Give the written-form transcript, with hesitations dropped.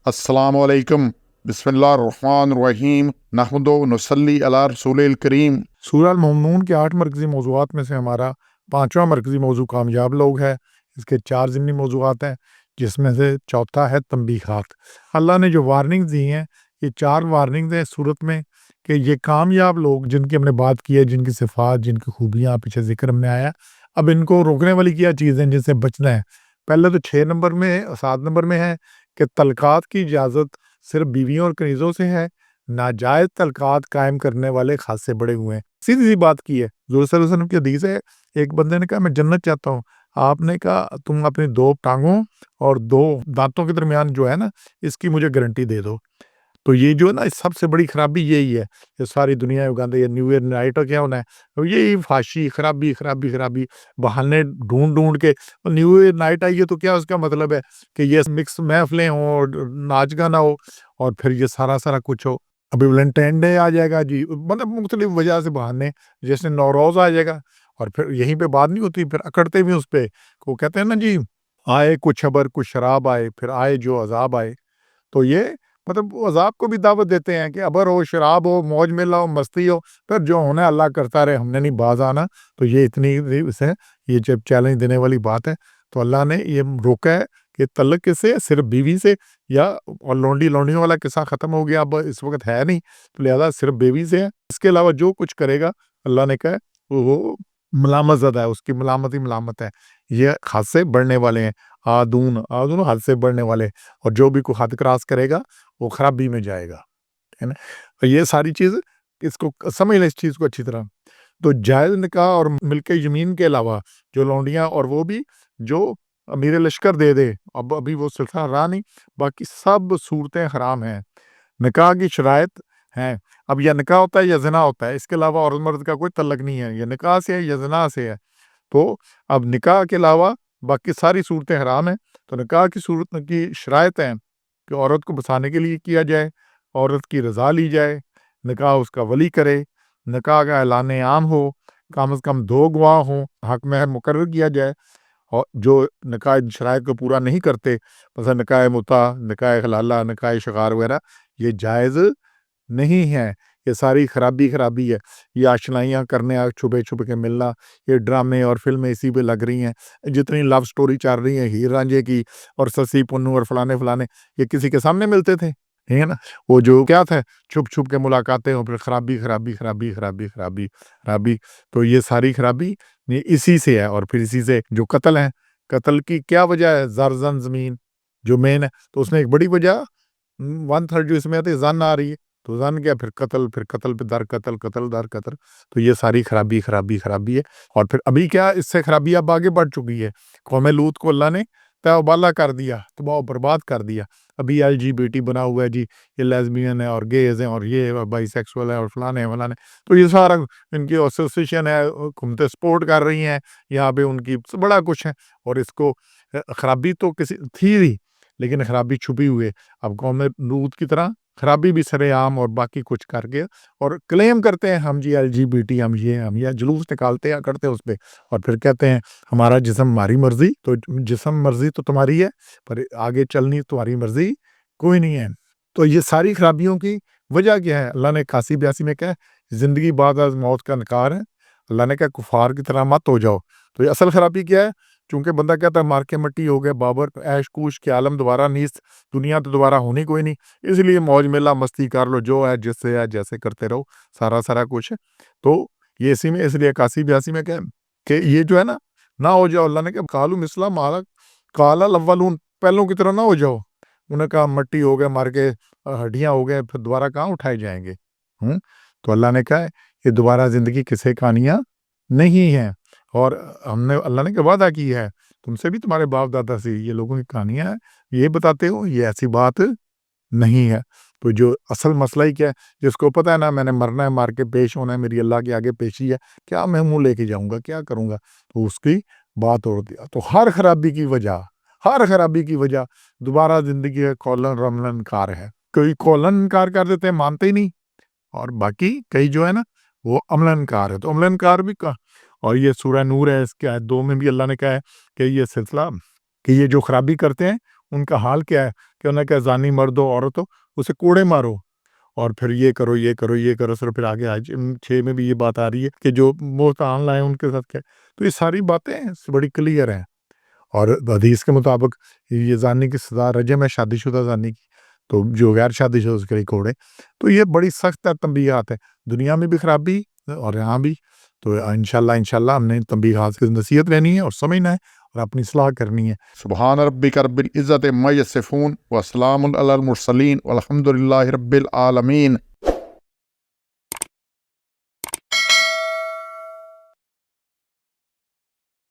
अस्सलामु अलैकुम, बिस्मिल्लाहिर्रहमानिर्रहीम, नहमदु व नुसल्ली अला रसूलिल करीम। सूरह अल-मुमिनून के 8 मरकज़ी मौज़ूआत में से हमारा 5वां मरकज़ी मौज़ू कामयाब लोग है। इसके 4 ज़िमनी मौज़ूआत हैं, जिसमें से चौथा है तंबीहात। अल्लाह ने जो वार्निंग्स दी हैं, ये 4 वार्निंग्स हैं सूरत में कि ये कामयाब लोग जिनकी हमने बात की है, जिनकी सिफ़ात, जिनकी खूबियाँ पीछे ज़िक्र में आया, अब इनको रोकने वाली क्या चीज़ है जिनसे बचना है। पहले तो 6 नंबर में 7 नंबर में है कि तलक़ात की इजाज़त सिर्फ़ बीवियों और कनीज़ों से है। नाजायज़ तलक़ात कायम करने वाले खासे बड़े हुए हैं। सीधी-सी बात की है। हुज़ूर सल्लल्लाहु अलैहि वसल्लम की हदीस है, एक बंदे ने कहा मैं जन्नत चाहता हूँ। आपने कहा तुम अपनी 2 टाँगों और 2 दाँतों के दरमियान जो है ना, इसकी मुझे गारंटी दे दो। तो ये जो है ना, सबसे बड़ी खराबी यही है। ये सारी दुनिया उगाते ये न्यू ईयर नाइट क्या होना है, तो यही फाशी, खराबी, बहाने ढूँढ-ढूँढ के न्यू ईयर नाइट आई है तो क्या उसका मतलब है कि ये मिक्स महफ़िलें हों और नाच-गाना हो और फिर ये सारा कुछ हो। अभी वैलेंटाइन डे आ जाएगा जी, मतलब मुख्तलिफ वजह से बहाने, जैसे नौरोज़ आ जाएगा और फिर यहीं पे बात नहीं होती, फिर अकड़ते भी उस पे। वो कहते हैं ना जी, आए कुछ अबर कुछ शराब आए, फिर आए जो अज़ाब आए। तो ये मतलब वो अज़ाब को भी दावत देते हैं कि अबर हो, शराब हो, मौज मेला हो, मस्ती हो, फिर जो होना है अल्लाह करता रहे, हमने नहीं बाज़ आना। तो ये इतनी से ये जब चैलेंज देने वाली बात है, तो अल्लाह ने ये रोका है कि तल्लक किससे, सिर्फ़ बीवी से, या और लौंडियों वाला किस्सा ख़त्म हो गया, अब इस वक़्त है नहीं, तो लिहाज़ा सिर्फ़ बीवी से है। इसके अलावा जो कुछ करेगा, अल्लाह ने कहा है वो मलामत ज़दा है, उसकी मलामत ही मलामत है। ये हद से बढ़ने वाले हैं, आदून हद से बढ़ने वाले, और जो भी कोई हद क्रॉस करेगा वो खराबी में जाएगा, है ना? तो ये सारी चीज़ इसको समझ लें, इस चीज़ को अच्छी तरह। तो जायज़ निकाह और मिल्क यमीन के अलावा जो लौंडियाँ, और वो भी जो अमीर लश्कर दे दे, अब अभी वो सिलसिला रहा नहीं, बाकी सब सूरतें हराम हैं। निकाह की शराइत हैं। अब या निकाह होता है या ज़िना होता है, इसके अलावा औरत मर्द का कोई तल्लक नहीं है, या निकाह से है या ज़िना से है। तो अब निकाह के अलावा बाकी सारी सूरतें हराम हैं। तो निकाह की सूरत की शराइत हैं कि औरत को बसाने के लिए किया जाए, औरत की रज़ा ली जाए, निकाह उसका वली करे, निकाह का ऐलान आम हो, कम से कम 2 गवाह हों, हक़ महर मुकर्रर किया जाए। और जो निकाह इन शराइत को पूरा नहीं करते, मसलन निकाह मुता, निकाह हलाला, निकाह शिगार वगैरह, ये जायज़ नहीं है। ये सारी खराबी है। ये आशनाइयाँ करने, छुपे के मिलना, ये ड्रामे और फ़िल्में इसी पे लग रही हैं। जितनी लव स्टोरी चल रही है हीर रांझे की और ससी पुन्नू और फलाने, ये किसी के सामने मिलते थे, ठीक है ना? वो जो क्या था, छुप के मुलाकातें और फिर खराबी। तो ये सारी खराबी ये इसी से है। और फिर इसी से जो कत्ल है, कत्ल की क्या वजह है? ज़र ज़मीन जो मेन है, तो उसमें एक बड़ी वजह 1/3 जो इसमें आती है, ज़न आ रही है। तो ज़न क्या, फिर कत्ल पे दर कत्ल। तो ये सारी खराबी है। और फिर अभी क्या, इससे खराबी अब आगे बढ़ चुकी है। कौम लूत को अल्लाह ने तबाह कर दिया, तबाह बर्बाद कर दिया। अभी LGBT बना हुआ है जी, ये लेस्बियन है और गेज़ हैं और ये बाइसेक्सुअल है और फलाने। तो ये सारा इनकी एसोसिएशन है, हुकूमतें सपोर्ट कर रही हैं, यहाँ पे उनकी बड़ा कुछ है। और इसको खराबी तो किसी थी, लेकिन खराबी छुपी हुई है। अब कौम लूत की तरह खराबी भी सरेआम और बाकी कुछ करके, और क्लेम करते हैं हम जी LGBT, हम ये जुलूस निकालते हैं, करते हैं उस पे, और फिर कहते हैं हमारा जिस्म हमारी मर्जी। तो जिस्म मर्जी तो तुम्हारी है, पर आगे चलनी तुम्हारी मर्जी कोई नहीं है। तो ये सारी खराबियों की वजह क्या है? अल्लाह ने 81-82 में कहा जिंदगी बाद अज मौत का इनकार है। अल्लाह ने कहा कुफार की तरह मत हो जाओ। तो ये असल खराबी क्या है? चूंकि बंदा कहता है मार के मट्टी हो गया, बाबर ऐश कूश के आलम दोबारा नीस, दुनिया तो दोबारा होनी कोई नहीं, इसलिए मौज मेला मस्ती कर लो, जो है जिससे है जैसे करते रहो, सारा कुछ। तो ये इसी में, इसलिए 81-82 में क्या कि ये जो है ना हो जाओ। अल्लाह ने कहा कालू मिसला माला काला लव्वलून, पहलों की तरह ना हो जाओ। उन्हें कहा मट्टी हो गए, मार के हड्डियां हो गए, फिर दोबारा कहाँ उठाए जाएंगे? तो अल्लाह ने कहा ये दोबारा जिंदगी किसे कहानियां नहीं है। और हमने, अल्लाह ने क्या वादा की है, तुमसे भी तुम्हारे बाप दादा से ये लोगों की कहानियां हैं, ये बताते हो, ये ऐसी बात नहीं है। तो जो असल मसला ही क्या है, जिसको पता है ना मैंने मरना है, मार के पेश होना है, मेरी अल्लाह के आगे पेशी है, क्या मैं मुंह लेके जाऊंगा, क्या करूंगा? तो उसकी बात और दिया। तो हर खराबी की वजह दोबारा जिंदगी है, कौलन रमलन कार है। कोई कौलन इनकार कर देते हैं, मानते ही नहीं, और बाकी कई जो है ना वो अमलनकार है। तो अमलनकार भी का, और ये सूरह नूर है, इसके आयत 2 में भी अल्लाह ने कहा है कि ये सिलसिला, कि ये जो खराबी करते हैं ان کا حال کیا ہے کہ انہیں کہ زانی مرد ہو عورت ہو اسے کوڑے مارو اور پھر یہ کرو یہ کرو یہ کرو، سر پھر آگے آج 6 میں بھی یہ بات آ رہی ہے کہ جو بہتان لائیں ان کے ساتھ کیا، تو یہ ساری باتیں بڑی کلیئر ہیں۔ اور حدیث کے مطابق یہ زانی کی سزا رجم ہے، شادی شدہ زانی کی، تو جو غیر شادی شدہ اس کے لیے کوڑے۔ تو یہ بڑی سخت تنبیہات ہیں، دنیا میں بھی خرابی اور یہاں بھی۔ تو انشاءاللہ ہم نے تنبیہات کی نصیحت لینی ہے اور سمجھنا ہے اور اپنی اصلاح کرنی ہے۔ سبحان ربک رب العزت عما یصفون وسلام علی المرسلین والحمد للہ رب العالمین۔